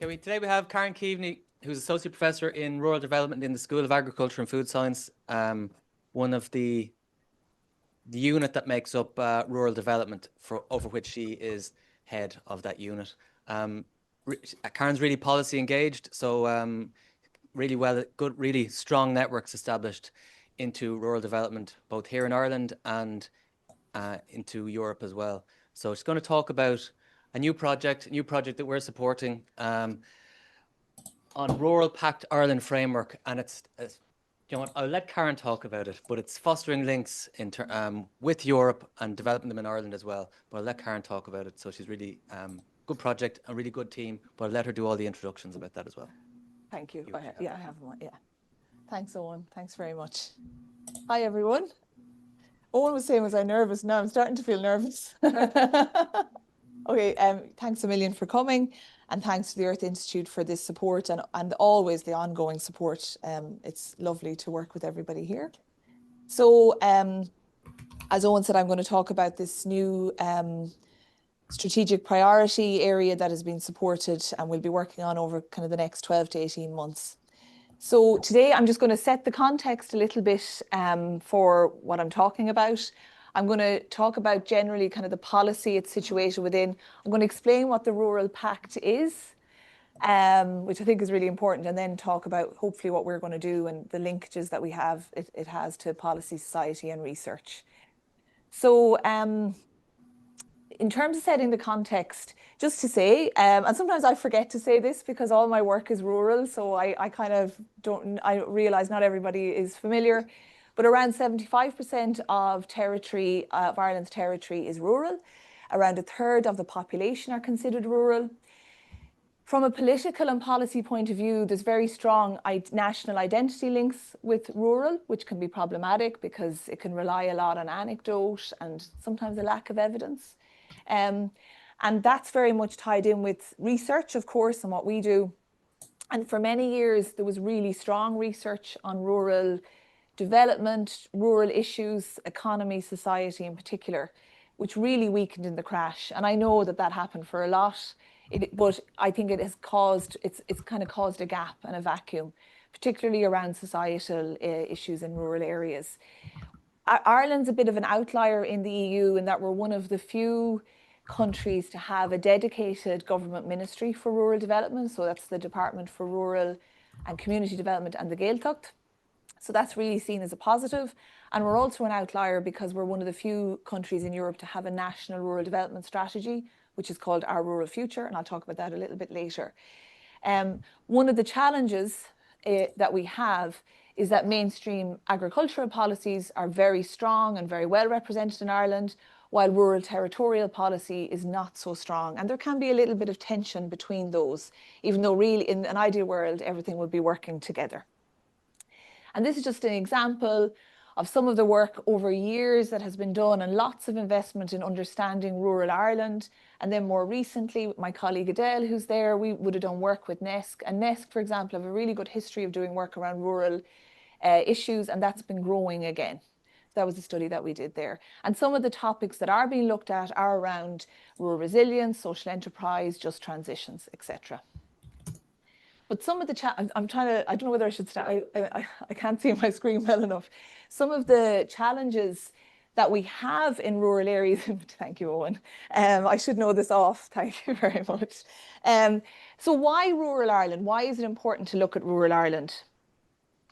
Today we have Karen Keaveney, who's Associate Professor in Rural Development in the School of Agriculture and Food Science, one of the unit that makes up rural development, over which she is head of that unit. Karen's really policy engaged, so really really strong networks established into rural development, both here in Ireland and into Europe as well. So she's going to talk about a new project that we're supporting on Rural Pact Ireland Framework, and it's you know what, I'll let Karen talk about it, but it's fostering links with Europe and developing them in Ireland as well. But I'll let Karen talk about it. So she's really good project, a really good team, but I'll let her do all the introductions about that as well. Thank you. I have one. Yeah. Thanks, Owen. Thanks very much. Hi, everyone. Owen was saying, was I nervous? Now I'm starting to feel nervous. Okay, thanks a million for coming, and thanks to the Earth Institute for this support and always the ongoing support. It's lovely to work with everybody here. So as Owen said, I'm going to talk about this new strategic priority area that has been supported and we'll be working on over kind of the next 12 to 18 months. So today I'm just going to set the context a little bit for what I'm talking about. I'm going to talk about generally kind of the policy it's situated within. I'm going to explain what the Rural Pact is, which I think is really important, and then talk about hopefully what we're going to do and the linkages that it has to policy, society and research. So in terms of setting the context, just to say, and sometimes I forget to say this because all my work is rural, so I realise not everybody is familiar. But around 75% of Ireland's territory is rural. Around a third of the population are considered rural. From a political and policy point of view, there's very strong national identity links with rural, which can be problematic because it can rely a lot on anecdote and sometimes a lack of evidence. And that's very much tied in with research, of course, and what we do. And for many years, there was really strong research on rural development, rural issues, economy, society in particular, which really weakened in the crash. And I know that happened for a lot, but I think it's kind of caused a gap and a vacuum, particularly around societal issues in rural areas. Ireland's a bit of an outlier in the EU in that we're one of the few countries to have a dedicated government ministry for rural development. So that's the Department for Rural and Community Development and the Gaeltacht. So that's really seen as a positive. And we're also an outlier because we're one of the few countries in Europe to have a national rural development strategy, which is called Our Rural Future. And I'll talk about that a little bit later. One of the challenges that we have is that mainstream agricultural policies are very strong and very well represented in Ireland, while rural territorial policy is not so strong. And there can be a little bit of tension between those, even though really in an ideal world, everything would be working together. And this is just an example of some of the work over years that has been done and lots of investment in understanding rural Ireland. And then more recently, with my colleague Adele, who's there, we would have done work with NESC. And NESC, for example, have a really good history of doing work around rural issues, and that's been growing again. That was a study that we did there. And some of the topics that are being looked at are around rural resilience, social enterprise, just transitions, etc. But some of the I don't know whether I should start. I can't see my screen well enough. Some of the challenges that we have in rural areas, thank you, Owen. I should know this off, thank you very much. So why rural Ireland? Why is it important to look at rural Ireland?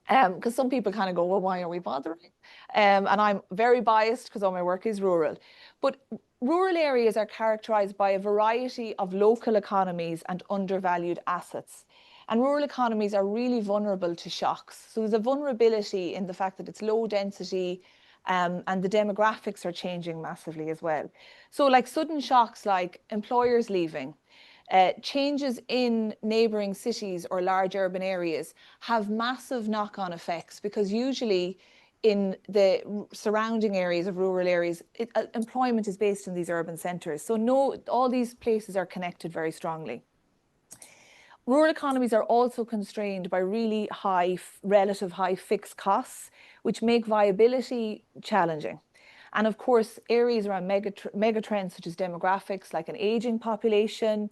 Because some people kind of go, well, why are we bothering? And I'm very biased because all my work is rural. But rural areas are characterised by a variety of local economies and undervalued assets. And rural economies are really vulnerable to shocks. So there's a vulnerability in the fact that it's low density and the demographics are changing massively as well. So like sudden shocks like employers leaving, changes in neighbouring cities or large urban areas have massive knock-on effects because usually in the surrounding areas of rural areas, employment is based in these urban centres. So all these places are connected very strongly. Rural economies are also constrained by really relative high fixed costs, which make viability challenging. And of course, areas around megatrends such as demographics, like an aging population,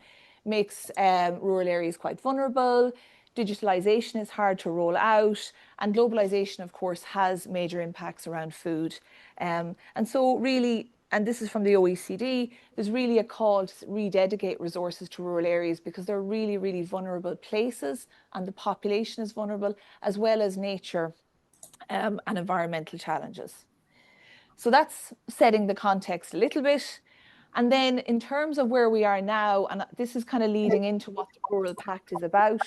makes rural areas quite vulnerable. Digitalization is hard to roll out, and globalization, of course, has major impacts around food. And so really, and this is from the OECD, there's really a call to rededicate resources to rural areas because they're really, really vulnerable places, and the population is vulnerable, as well as nature and environmental challenges. So that's setting the context a little bit. And then in terms of where we are now, and this is kind of leading into what the Rural Pact is about,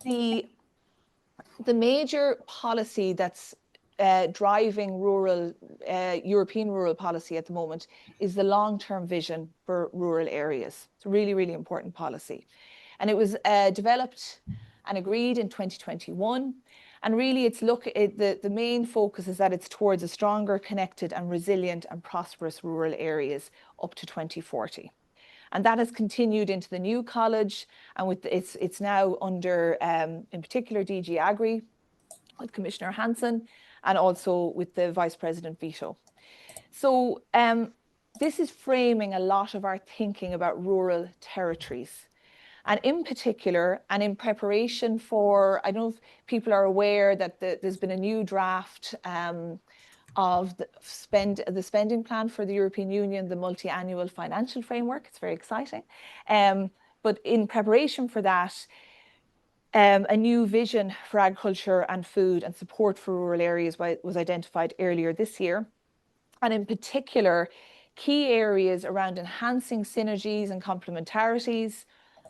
the major policy that's driving European rural policy at the moment is the long-term vision for rural areas. It's a really, really important policy. And it was developed and agreed in 2021. And really the main focus is that it's towards a stronger, connected and resilient and prosperous rural areas up to 2040. And that has continued into the new college, and it's now under, in particular, DG Agri with Commissioner Hansen, and also with the Vice President Vito. So this is framing a lot of our thinking about rural territories. And in particular, and in preparation for, I don't know if people are aware that there's been a new draft of the spending plan for the European Union, the multi-annual financial framework. It's very exciting. But in preparation for that, a new vision for agriculture and food and support for rural areas was identified earlier this year. And in particular, key areas around enhancing synergies and complementarities,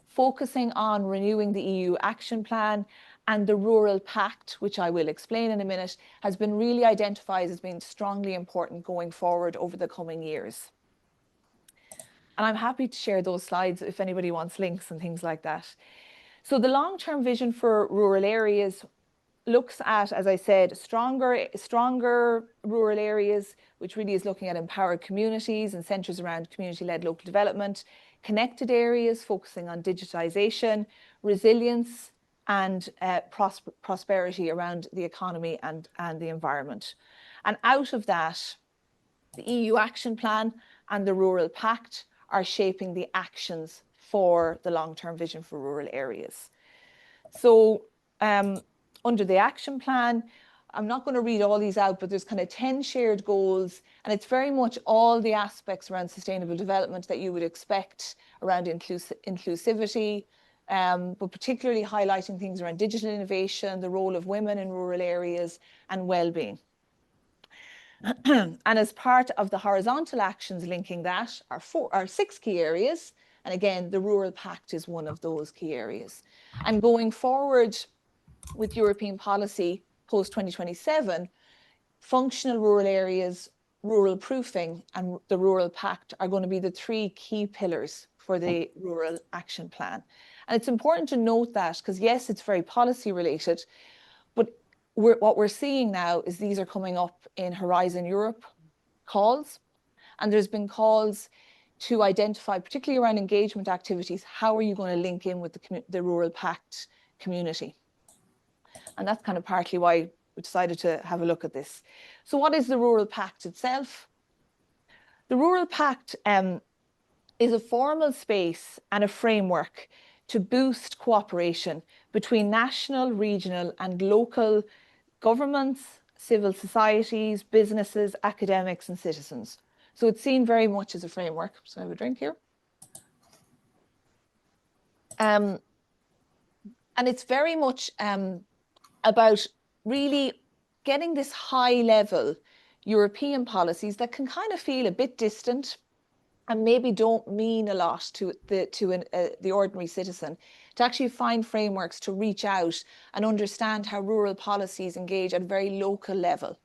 focusing on renewing the EU Action Plan, and the Rural Pact, which I will explain in a minute, has been really identified as being strongly important going forward over the coming years. And I'm happy to share those slides if anybody wants links and things like that. So the long-term vision for rural areas looks at, as I said, stronger rural areas, which really is looking at empowered communities and centres around community-led local development, connected areas focusing on digitization, resilience, and prosperity around the economy and the environment. And out of that, the EU Action Plan and the Rural Pact are shaping the actions for the long-term vision for rural areas. So under the action plan, I'm not going to read all these out, but there's kind of 10 shared goals, and it's very much all the aspects around sustainable development that you would expect around inclusivity, but particularly highlighting things around digital innovation, the role of women in rural areas, and well-being. And as part of the horizontal actions linking that are 6 key areas. And again, the Rural Pact is one of those key areas. And going forward with European policy post-2027, functional rural areas, rural proofing, and the Rural Pact are going to be the 3 key pillars for the Rural Action Plan. And it's important to note that, because yes, it's very policy related, but what we're seeing now is these are coming up in Horizon Europe calls, and there's been calls to identify, particularly around engagement activities, how are you going to link in with the Rural Pact community? And that's kind of partly why we decided to have a look at this. So what is the Rural Pact itself? The Rural Pact is a formal space and a framework to boost cooperation between national, regional and local governments, civil societies, businesses, academics and citizens. So it's seen very much as a framework. So I have a drink here. And it's very much about really getting this high level European policies that can kind of feel a bit distant and maybe don't mean a lot to the ordinary citizen, to actually find frameworks to reach out and understand how rural policies engage at a very local level.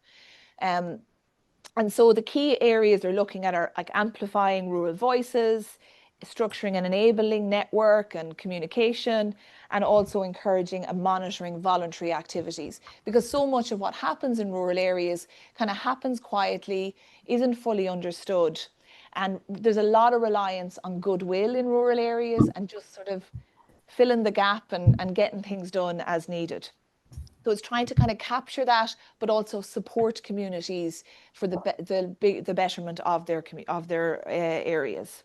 And so the key areas they're looking at are like amplifying rural voices, structuring an enabling network and communication, and also encouraging and monitoring voluntary activities. Because so much of what happens in rural areas kind of happens quietly, isn't fully understood. And there's a lot of reliance on goodwill in rural areas and just sort of filling the gap and getting things done as needed. So it's trying to kind of capture that, but also support communities for the betterment of their areas.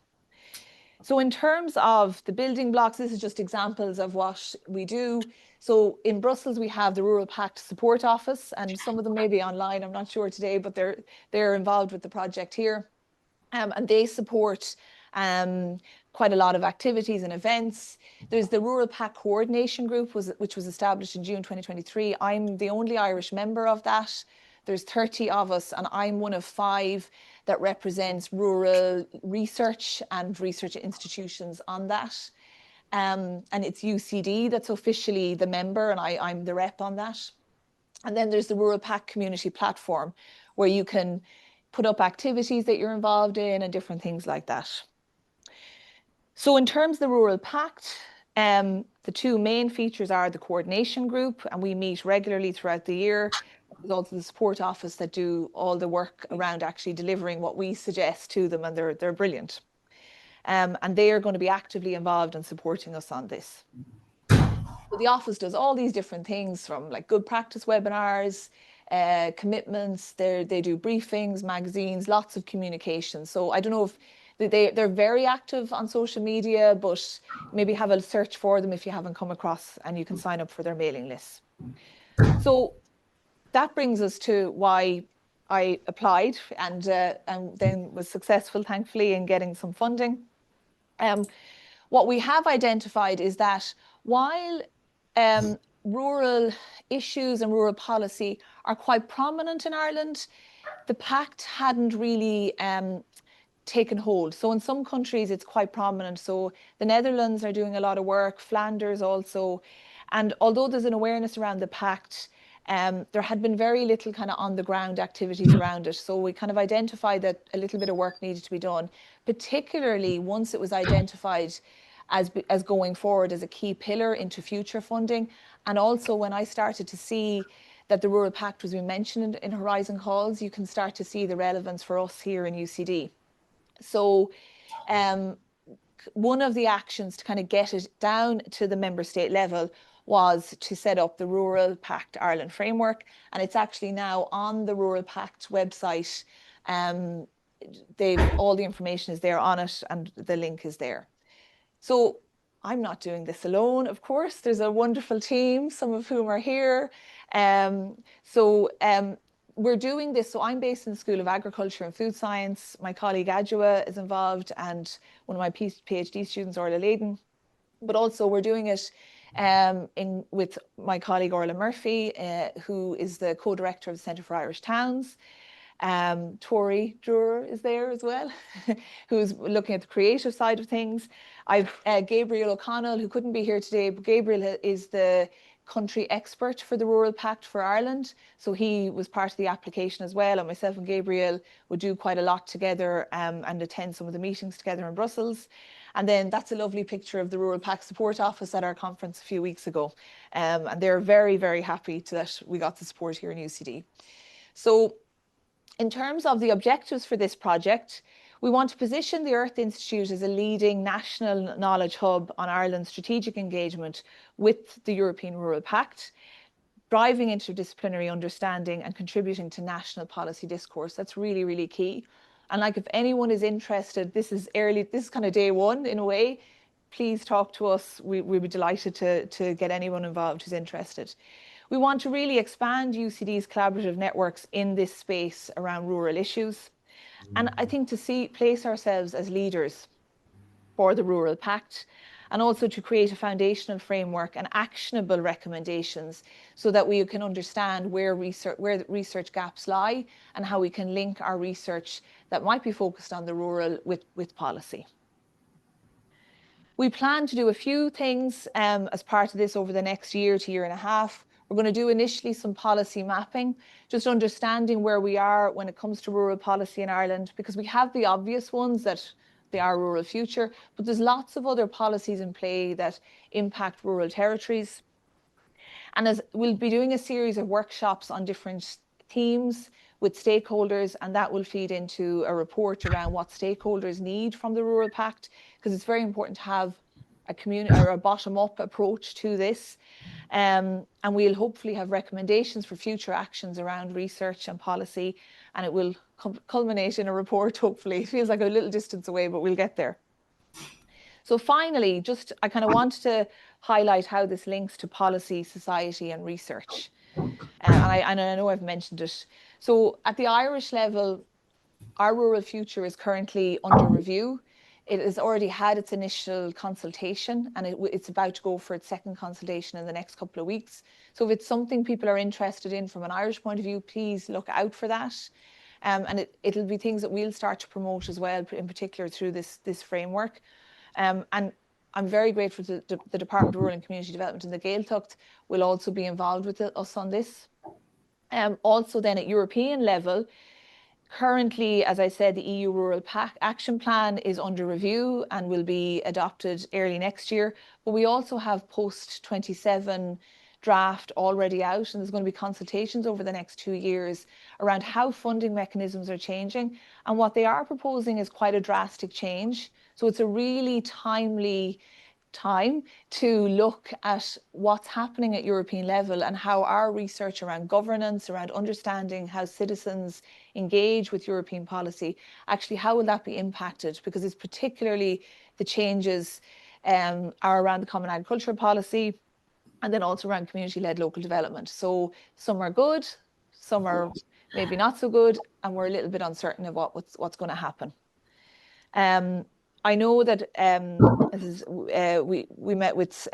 So in terms of the building blocks, this is just examples of what we do. So in Brussels, we have the Rural Pact Support Office, and some of them may be online, I'm not sure today, but they're involved with the project here. And they support quite a lot of activities and events. There's the Rural Pact Coordination Group, which was established in June 2023. I'm the only Irish member of that. There's 30 of us, and I'm one of 5 that represents rural research and research institutions on that. And it's UCD that's officially the member, and I'm the rep on that. And then there's the Rural Pact Community Platform, where you can put up activities that you're involved in and different things like that. So in terms of the Rural Pact, the 2 main features are the coordination group, and we meet regularly throughout the year. There's also the support office that do all the work around actually delivering what we suggest to them, and they're brilliant. And they are going to be actively involved in supporting us on this. So the office does all these different things, from like good practice webinars, commitments, they do briefings, magazines, lots of communication. So I don't know if they're very active on social media, but maybe have a search for them if you haven't come across, and you can sign up for their mailing lists. So that brings us to why I applied and then was successful, thankfully, in getting some funding. What we have identified is that while rural issues and rural policy are quite prominent in Ireland, the pact hadn't really taken hold. So in some countries it's quite prominent. So the Netherlands are doing a lot of work, Flanders also. And although there's an awareness around the pact, there had been very little kind of on the ground activities around it. So we kind of identified that a little bit of work needed to be done, particularly once it was identified as going forward as a key pillar into future funding. And also when I started to see that the Rural Pact was being mentioned in Horizon calls, you can start to see the relevance for us here in UCD. So one of the actions to kind of get it down to the member state level was to set up the Rural Pact Ireland Framework, and it's actually now on the Rural Pact website. All the information is there on it, and the link is there. So I'm not doing this alone, of course. There's a wonderful team, some of whom are here. We're doing this. So I'm based in the School of Agriculture and Food Science. My colleague Adjoa is involved, and one of my PhD students, Orla Layden. But also we're doing it with my colleague Orla Murphy, who is the co-director of the Centre for Irish Towns. Tori Drewer is there as well, who's looking at the creative side of things. I've Gabriel O'Connell, who couldn't be here today, but Gabriel is the country expert for the Rural Pact for Ireland. So he was part of the application as well. And myself and Gabriel would do quite a lot together and attend some of the meetings together in Brussels. And then that's a lovely picture of the Rural Pact Support Office at our conference a few weeks ago. And they're very, very happy that we got the support here in UCD. So in terms of the objectives for this project, we want to position the Earth Institute as a leading national knowledge hub on Ireland's strategic engagement with the European Rural Pact, driving interdisciplinary understanding and contributing to national policy discourse. That's really, really key. And like, if anyone is interested, this is kind of day one in a way, please talk to us. We'd be delighted to get anyone involved who's interested. We want to really expand UCD's collaborative networks in this space around rural issues. And I think to place ourselves as leaders for the Rural Pact, and also to create a foundational framework and actionable recommendations so that we can understand where the research gaps lie and how we can link our research that might be focused on the rural with policy. We plan to do a few things as part of this over the next year to year and a half. We're going to do initially some policy mapping, just understanding where we are when it comes to rural policy in Ireland, because we have the obvious ones that they are rural future, but there's lots of other policies in play that impact rural territories. And as we'll be doing a series of workshops on different themes with stakeholders, and that will feed into a report around what stakeholders need from the Rural Pact, because it's very important to have a community or a bottom-up approach to this. And we'll hopefully have recommendations for future actions around research and policy, and it will culminate in a report, hopefully. It feels like a little distance away, but we'll get there. So finally, I kind of want to highlight how this links to policy, society and research. And I know I've mentioned it. So at the Irish level, our rural future is currently under review. It has already had its initial consultation, and it's about to go for its second consultation in the next couple of weeks. So if it's something people are interested in from an Irish point of view, please look out for that. And it'll be things that we'll start to promote as well, in particular through this framework. And I'm very grateful to the Department of Rural and Community Development and the Gaeltacht will also be involved with us on this. Also then at European level, currently, as I said, the EU Rural Pact Action Plan is under review and will be adopted early next year. But we also have post-27 draft already out, and there's going to be consultations over the next 2 years around how funding mechanisms are changing. And what they are proposing is quite a drastic change. So it's a really timely time to look at what's happening at European level and how our research around governance, around understanding how citizens engage with European policy, actually how will that be impacted? Because it's particularly the changes are around the common agricultural policy and then also around community-led local development. So some are good, some are maybe not so good, and we're a little bit uncertain of what's going to happen. I know that we met with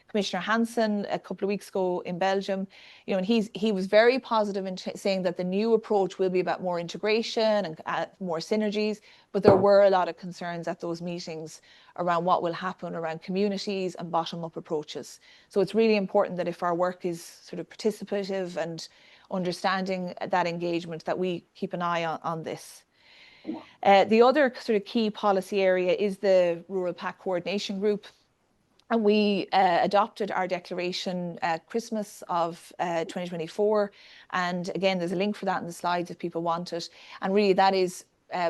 Commissioner Hansen a couple of weeks ago in Belgium, and he was very positive in saying that the new approach will be about more integration and more synergies, but there were a lot of concerns at those meetings around what will happen around communities and bottom-up approaches. So it's really important that if our work is sort of participative and understanding that engagement, that we keep an eye on this. The other sort of key policy area is the Rural Pact Coordination Group. And we adopted our declaration at Christmas of 2024. And again, there's a link for that in the slides if people want it. And really that is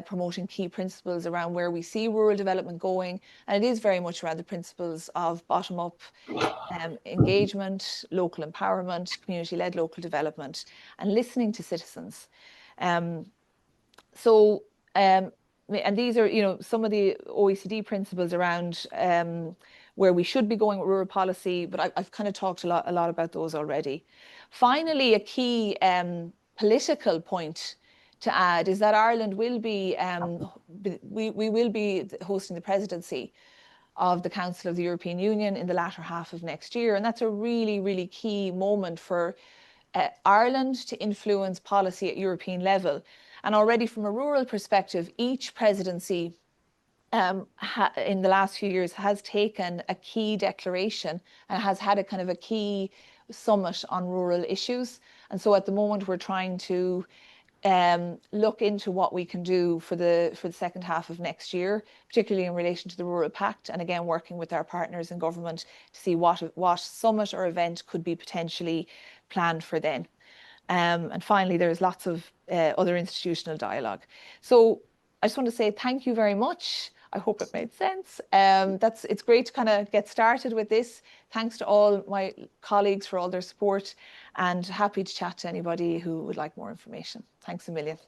promoting key principles around where we see rural development going. And it is very much around the principles of bottom-up engagement, local empowerment, community-led local development, and listening to citizens. And these are, some of the OECD principles around where we should be going with rural policy, but I've kind of talked a lot about those already. Finally, a key political point to add is that Ireland will be, we will be hosting the presidency of the Council of the European Union in the latter half of next year. And that's a really, really key moment for Ireland to influence policy at European level. And already from a rural perspective, each presidency in the last few years has taken a key declaration and has had a kind of a key summit on rural issues. And so at the moment, we're trying to look into what we can do for the second half of next year, particularly in relation to the Rural Pact, and again working with our partners in government to see what summit or event could be potentially planned for then. And finally, there's lots of other institutional dialogue. So I just want to say thank you very much. I hope it made sense. It's great to kind of get started with this. Thanks to all my colleagues for all their support, and happy to chat to anybody who would like more information. Thanks a million.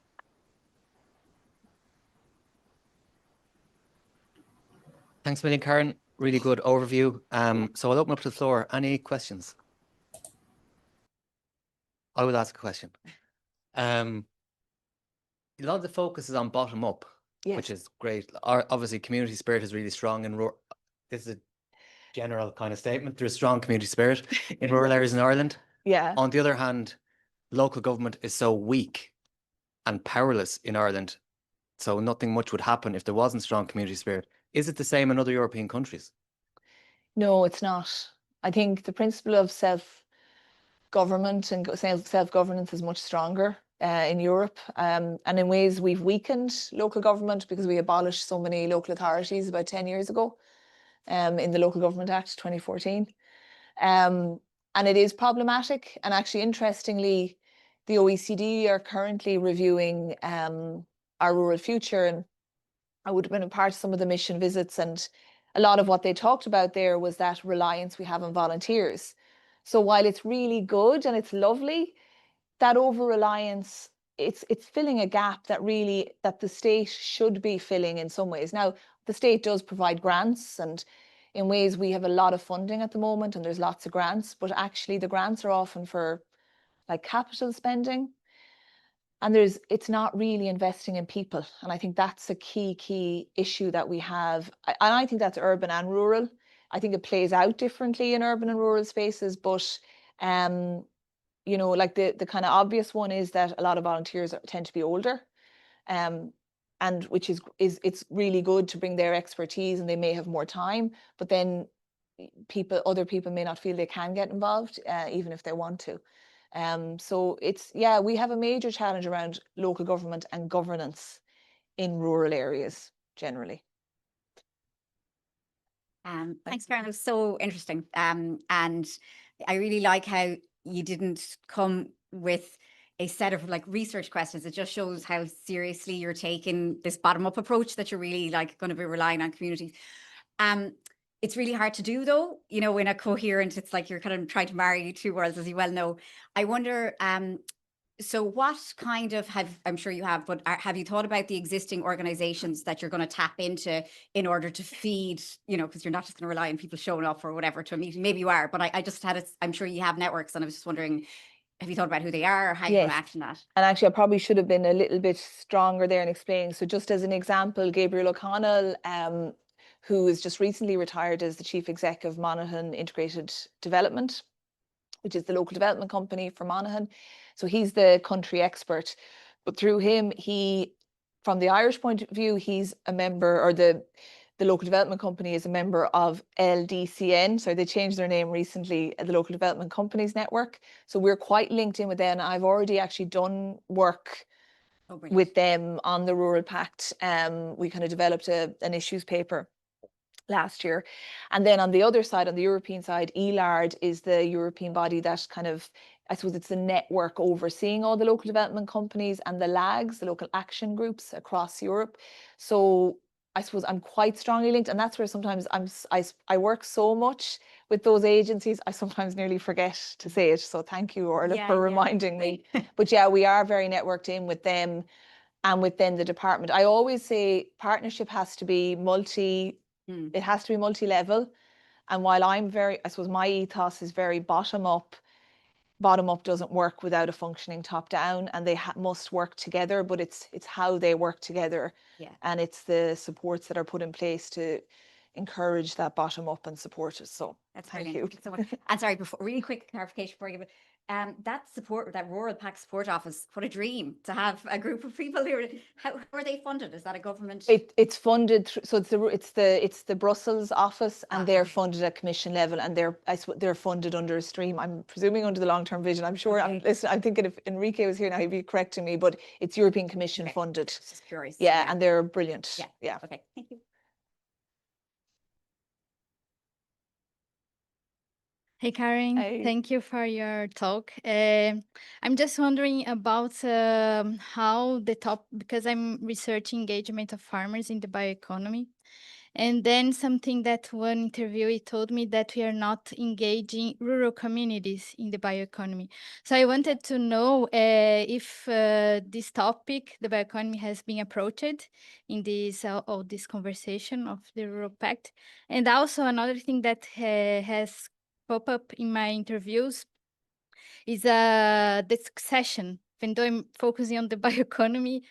Thanks a million, Karen. Really good overview. So I'll open up to the floor. Any questions? I will ask a question. A lot of the focus is on bottom up, yes, which is great. Obviously, community spirit is really strong in rural. This is a general kind of statement. There's strong community spirit in rural areas in Ireland. Yeah. On the other hand, local government is so weak and powerless in Ireland, so nothing much would happen if there wasn't strong community spirit. Is it the same in other European countries? No, it's not. I think the principle of self-government and self-governance is much stronger in Europe. And in ways we've weakened local government because we abolished so many local authorities about 10 years ago in the Local Government Act 2014. And it is problematic. And actually, interestingly, the OECD are currently reviewing our rural future. And I would have been a part of some of the mission visits, and a lot of what they talked about there was that reliance we have on volunteers. So while it's really good and it's lovely, that over-reliance, it's filling a gap that the state should be filling in some ways. Now, the state does provide grants, and in ways we have a lot of funding at the moment and there's lots of grants, but actually the grants are often for like capital spending, and it's not really investing in people. And I think that's a key issue that we have. And I think that's urban and rural. I think it plays out differently in urban and rural spaces, but you know, like the kind of obvious one is that a lot of volunteers tend to be older, and which is it's really good to bring their expertise, and they may have more time, but then other people may not feel they can get involved, even if they want to. So we have a major challenge around local government and governance in rural areas generally. Thanks, Karen. It was so interesting. And I really like how you didn't come with a set of like research questions. It just shows how seriously you're taking this bottom-up approach, that you're really like going to be relying on communities. It's really hard to do though, you know, in a coherent, it's like you're kind of trying to marry two worlds, as you well know. I wonder, so what kind of I'm sure you have, but have you thought about the existing organizations that you're going to tap into in order to feed, you know, because you're not just going to rely on people showing up or whatever to a meeting. Maybe you are, but I just had it, I'm sure you have networks, and I was just wondering, have you thought about who they are, or how you're going to act on that? And actually, I probably should have been a little bit stronger there in explaining. So just as an example, Gabriel O'Connell, who is just recently retired as the Chief Exec of Monaghan Integrated Development, which is the local development company for Monaghan. So he's the country expert. But through him, from the Irish point of view, he's a member, or the local development company is a member of LDCN. So they changed their name recently, the Local Development Companies Network. So we're quite linked in with them. I've already actually done work with them on the Rural Pact. We kind of developed an issues paper last year. And then on the other side, on the European side, ELARD is the European body that kind of, I suppose it's the network overseeing all the local development companies and the LAGs, the local action groups across Europe. So I suppose I'm quite strongly linked, and that's where sometimes I work so much with those agencies, I sometimes nearly forget to say it. So thank you, Orla, for reminding me. But yeah, we are very networked in with them and within the department. I always say partnership has to be it has to be multi-level. And while I suppose my ethos is very bottom up doesn't work without a functioning top down, and they must work together, but it's how they work together. And it's the supports that are put in place to encourage that bottom up and support it. So that's thank brilliant. you. Thank you so much. And sorry, really quick clarification before I give it. That Rural Pact Support Office, what a dream to have a group of people who how are they funded? Is that a government? It's funded so it's the Brussels office, and they're funded at commission level, and they're funded under a stream. I'm presuming under the long-term vision. I'm sure. I'm thinking if Enrique was here now, he'd be correcting me, but it's European Commission funded. Just curious. Yeah, and they're brilliant. Yeah. Okay. Thank you. Hey, Karen, thank you for your talk. I'm just wondering about how because I'm researching engagement of farmers in the bioeconomy. And then something that one interviewee told me, that we are not engaging rural communities in the bioeconomy. So I wanted to know if this topic, the bioeconomy, has been approached in this conversation of the Rural Pact. And also another thing that has pop up in my interviews is the succession. Even though I'm focusing on the bioeconomy,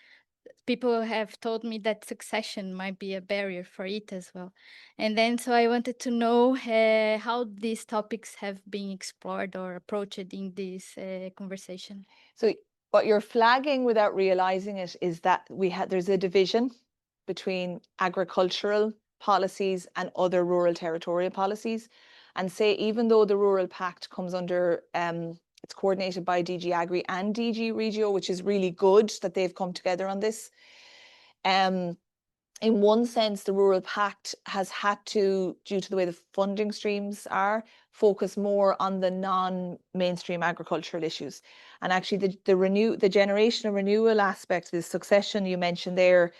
people have told me that succession might be a barrier for it as well. And then so I wanted to know how these topics have been explored or approached in this conversation. So what you're flagging without realizing it is that there's a division between agricultural policies and other rural territorial policies. And say, even though the Rural Pact comes under, it's coordinated by DG Agri and DG Regio, which is really good that they've come together on this. In one sense, the Rural Pact has had to, due to the way the funding streams are, focus more on the non-mainstream agricultural issues. And actually the generational renewal aspect, the succession you mentioned there,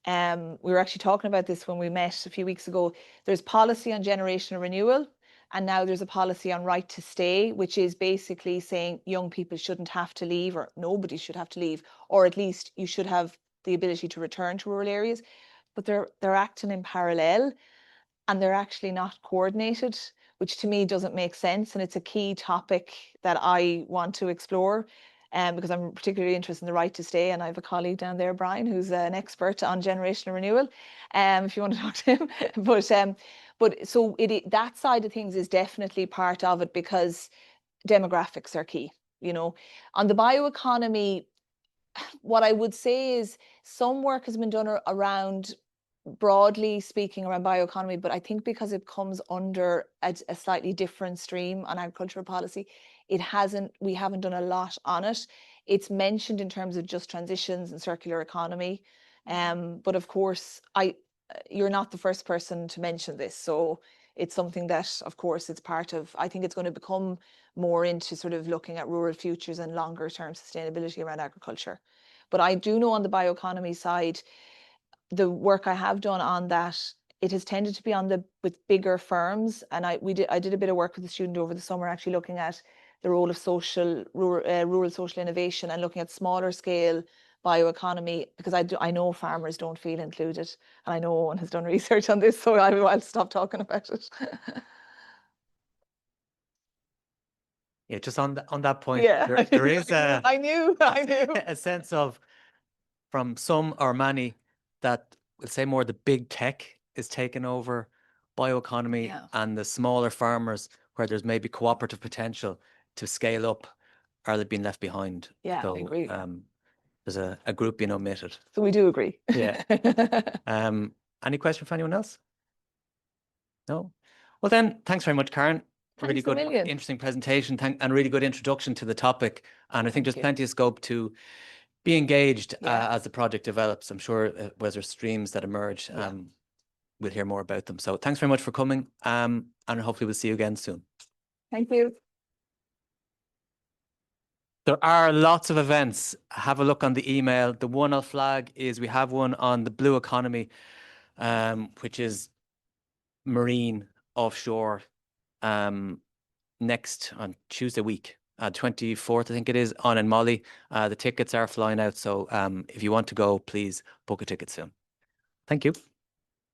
we were actually talking about this when we met a few weeks ago. There's policy on generational renewal, and now there's a policy on right to stay, which is basically saying young people shouldn't have to leave, or nobody should have to leave, or at least you should have the ability to return to rural areas. but they're acting in parallel, and they're actually not coordinated, which to me doesn't make sense. And it's a key topic that I want to explore, because I'm particularly interested in the right to stay. And I have a colleague down there, Brian, who's an expert on generational renewal, if you want to talk to him. But so that side of things is definitely part of it, because demographics are key. You know, on the bioeconomy, what I would say is some work has been done around, broadly speaking, around bioeconomy, but I think because it comes under a slightly different stream on agricultural policy, we haven't done a lot on it. It's mentioned in terms of just transitions and circular economy. But of course, you're not the first person to mention this. So it's something that, of course, it's part of, I think it's going to become more into sort of looking at rural futures and longer term sustainability around agriculture. But I do know on the bioeconomy side, the work I have done on that, it has tended to be with bigger firms. And I did a bit of work with a student over the summer, actually looking at the role of rural social innovation and looking at smaller scale bioeconomy, because I know farmers don't feel included, and I know Owen has done research on this, so I'll stop talking about it. Yeah, just on that point, Yeah, there is I knew a sense of, from some or many, that we'll say more the big tech is taking over bioeconomy, and the smaller farmers, where there's maybe cooperative potential to scale up, are they being left behind? Yeah, So, I agree. There's a group being omitted. So we do agree. Yeah. Any question for anyone else? No? Well then, thanks very much, Karen. Really Thanks a good, million. interesting presentation, and really good introduction to the topic. And I think there's plenty of scope to be engaged as the project develops. I'm sure where there's streams that emerge, we'll hear more about them. So thanks very much for coming, and hopefully we'll see you again soon. Thank you. There are lots of events. Have a look on the email. The one I'll flag is we have one on the blue economy, which is marine offshore, next on Tuesday week, 24th, I think it is, on in Molly. The tickets are flying out. So if you want to go, please book a ticket soon. Thank you.